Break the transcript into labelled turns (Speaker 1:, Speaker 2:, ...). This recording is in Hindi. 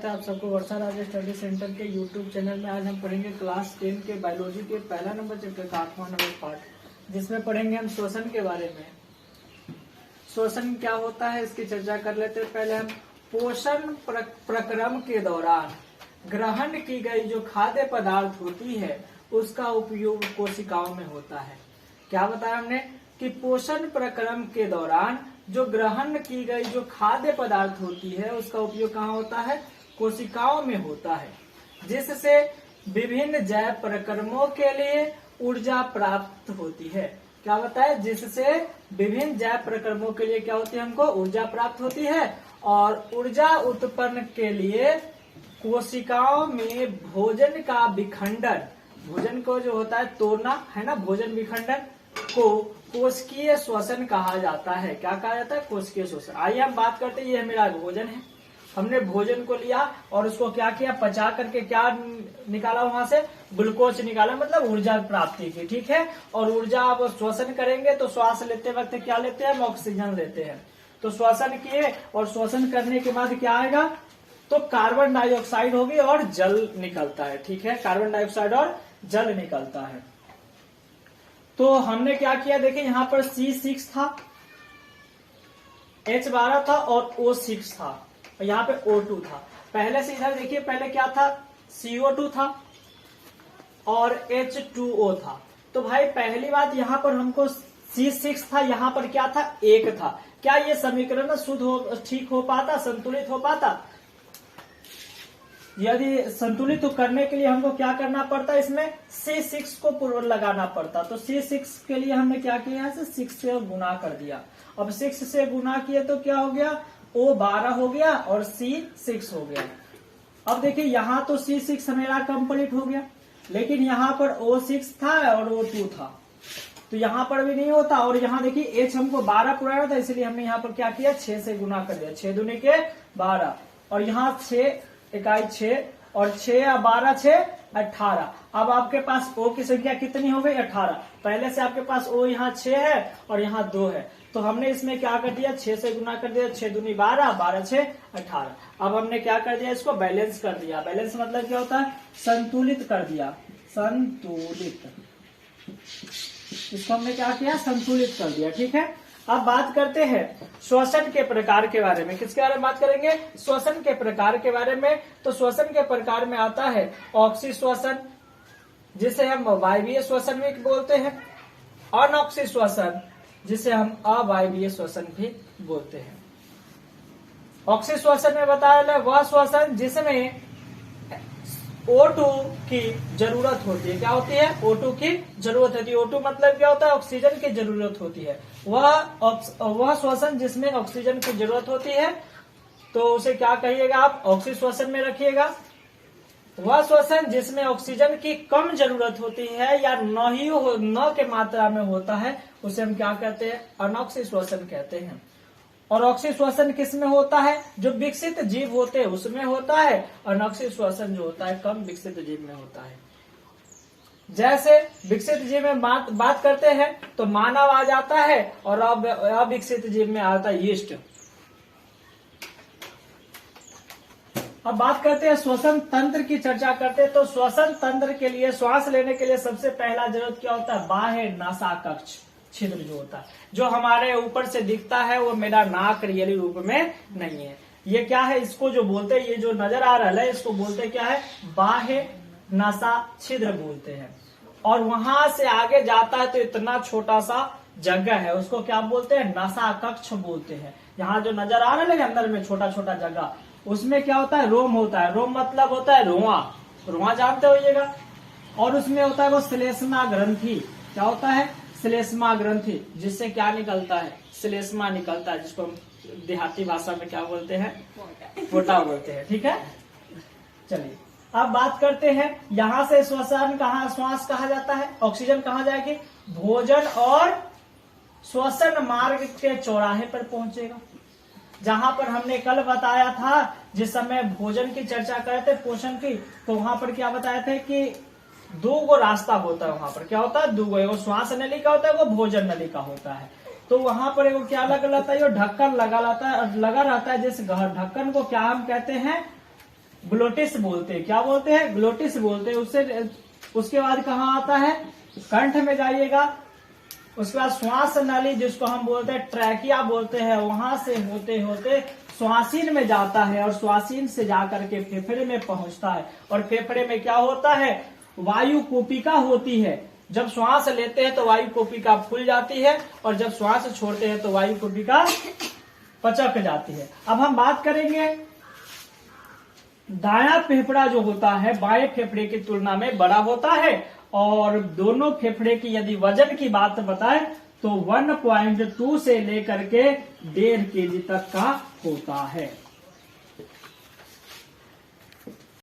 Speaker 1: है आप सबको वर्षा राज स्टडी सेंटर के यूट्यूब चैनल में। आज हम पढ़ेंगे क्लास 10 के बायोलॉजी के पहला नंबर चैप्टर का 8वां नंबर पार्ट, जिसमें पढ़ेंगे हम श्वसन के बारे में। श्वसन क्या होता है इसकी चर्चा कर लेते हैं। पहले हम पोषण प्रक्रम के दौरान ग्रहण की गई जो खाद्य पदार्थ होती है उसका उपयोग कोशिकाओं में होता है। क्या बताया हमने कि पोषण प्रक्रम के दौरान जो ग्रहण की गई जो खाद्य पदार्थ होती है उसका उपयोग कहाँ होता है? कोशिकाओं में होता है, जिससे विभिन्न जैव प्रक्रमों के लिए ऊर्जा प्राप्त होती है। क्या बताया? जिससे विभिन्न जैव प्रक्रमों के लिए क्या होती है? हमको ऊर्जा प्राप्त होती है। और ऊर्जा उत्पन्न के लिए कोशिकाओं में भोजन का विखंडन, भोजन को जो होता है तोड़ना है ना, भोजन विखंडन को कोशिकीय श्वसन कहा जाता है। क्या कहा जाता है? कोशिकीय श्वसन। आइए हम बात करते हैं। ये मेरा भोजन है, हमने भोजन को लिया और उसको क्या किया? पचा करके क्या निकाला? वहां से ग्लूकोज निकाला, मतलब ऊर्जा प्राप्ति की। ठीक है। और ऊर्जा अब श्वसन करेंगे तो श्वास लेते वक्त क्या लेते हैं? हम ऑक्सीजन लेते हैं। तो श्वसन किए और श्वसन करने के बाद क्या आएगा? तो कार्बन डाइऑक्साइड होगी और जल निकलता है। ठीक है, कार्बन डाइऑक्साइड और जल निकलता है। तो हमने क्या किया? देखिए यहाँ पर C6 था, H12 था और O6 था, और यहाँ पे O2 था। पहले से इधर देखिए, पहले क्या था? CO2 था और H2O था। तो भाई पहली बात यहाँ पर हमको C6 था, यहाँ पर क्या था? 1 था। क्या ये समीकरण शुद्ध हो, ठीक हो पाता, संतुलित हो पाता? यदि संतुलित तो करने के लिए हमको क्या करना पड़ता? इसमें C6 को पूर्व लगाना पड़ता। तो C6 के लिए हमने क्या किया? यहाँ से 6 से गुना कर दिया। अब 6 से गुना किए तो क्या हो गया? O12 हो गया और C6 हो गया। अब देखिए यहाँ तो C6 मेरा कंप्लीट हो गया, लेकिन यहाँ पर O6 था और O2 था, तो यहाँ पर भी नहीं होता। और यहाँ देखिए H हमको 12 पुराना था, इसलिए हमने यहाँ पर क्या किया? 6 से गुना कर दिया। 6 दूनी के 12 और यहाँ 6 इकाई 6 और 6 या 12 6 18। अब आपके पास O की संख्या कितनी हो गई? 18। पहले से आपके पास O यहाँ 6 है और यहाँ 2 है, तो हमने इसमें क्या कर दिया? 6 से गुना कर दिया। 6 दूनी 12, 12 6 18। अब हमने क्या कर दिया? इसको बैलेंस कर दिया। बैलेंस मतलब क्या होता है? संतुलित कर दिया। संतुलित, इसको हमने क्या किया? संतुलित कर दिया। ठीक है। अब बात करते हैं श्वसन के प्रकार के बारे में। किसके बारे में बात करेंगे? श्वसन के प्रकार के बारे में। तो श्वसन के प्रकार में आता है ऑक्सी श्वसन, जिसे हम वायवीय श्वसन भी बोलते हैं, अनऑक्सी श्वसन जिसे हम अवायवीय श्वसन भी बोलते हैं। ऑक्सी श्वसन में बताया वह श्वसन जिसमें O2 की जरूरत होती है। क्या होती है? O2 की जरूरत होती है। O2 मतलब क्या होता है? ऑक्सीजन की जरूरत होती है। वह श्वसन जिसमें ऑक्सीजन की जरूरत होती है, तो उसे क्या कहिएगा आप? ऑक्सी श्वसन में रखिएगा। वह श्वसन जिसमें ऑक्सीजन की कम जरूरत होती है या न के मात्रा में होता है, उसे हम क्या कहते हैं? अनॉक्सी श्वसन कहते हैं। और ऑक्सी श्वसन किस में होता है? जो विकसित जीव होते हैं उसमें होता है। अनॉक्सी श्वसन जो होता है कम विकसित जीव में होता है। जैसे विकसित जीव में बात करते हैं तो मानव आ जाता है, और अब अविकसित जीव में आता है यीस्ट। अब बात करते हैं श्वसन तंत्र की चर्चा करते हैं। तो श्वसन तंत्र के लिए, श्वास लेने के लिए सबसे पहला जरूरत क्या होता है? बाह्य नासा कक्ष छिद्र जो होता है, जो हमारे ऊपर से दिखता है, वो मेरा नाक रियली रूप में नहीं है। ये क्या है? इसको जो बोलते हैं, ये जो नजर आ रहा है इसको बोलते क्या है? बाह्य नासा छिद्र बोलते हैं। और वहां से आगे जाता है तो इतना छोटा सा जगह है, उसको क्या बोलते हैं? नासा कक्ष बोलते हैं। यहाँ जो नजर आ रहा है अंदर में छोटा छोटा जगह, उसमें क्या होता है? रोम होता है। रोम मतलब होता है रोआ, रोआ जानते होइएगा। और उसमें होता है वो श्लेष्मा ग्रंथि। क्या होता है? श्लेष्मा ग्रंथि, जिससे क्या निकलता है? श्लेष्मा निकलता है, जिसको हम देहाती भाषा में क्या बोलते हैं? फोटा बोलते हैं। ठीक है, चलिए अब बात करते हैं यहाँ से श्वसन श्वास कहा जाता है, ऑक्सीजन कहाँ जाएगी? भोजन और श्वसन मार्ग के चौराहे पर पहुंचेगा। जहां पर हमने कल बताया था, जिस समय भोजन की चर्चा करते पोषण की, तो वहां पर क्या बताए थे कि 2 रास्ता होता है। वहां पर क्या होता है? 2, एगो श्वास नलिका होता है, वो भोजन नलिका होता है। तो वहां पर एगो क्या लगा रहता है? ढक्कन लगा रहता है, जिस ढक्कन को क्या हम कहते हैं? ग्लोटिस बोलते हैं। क्या बोलते हैं? ग्लोटिस बोलते हैं। उसके बाद कहाँ आता है? कंठ में जाइएगा। उसके बाद श्वास नली जिसको हम बोलते हैं ट्रैकिया बोलते हैं, वहां से होते होते श्वासीन में जाता है और श्वासीन से जाकर के फेफड़े में पहुंचता है। और फेफड़े में क्या होता है? वायु कोपिका होती है। जब श्वास लेते हैं तो वायु कोपिका फूल जाती है और जब श्वास छोड़ते हैं तो वायु कोपिका पचक जाती है। अब हम बात करेंगे, दायां फेफड़ा जो होता है बाएं फेफड़े की तुलना में बड़ा होता है और दोनों फेफड़े की यदि वजन की बात बताएं तो 1.2 से लेकर के 1.5 kg तक का होता है।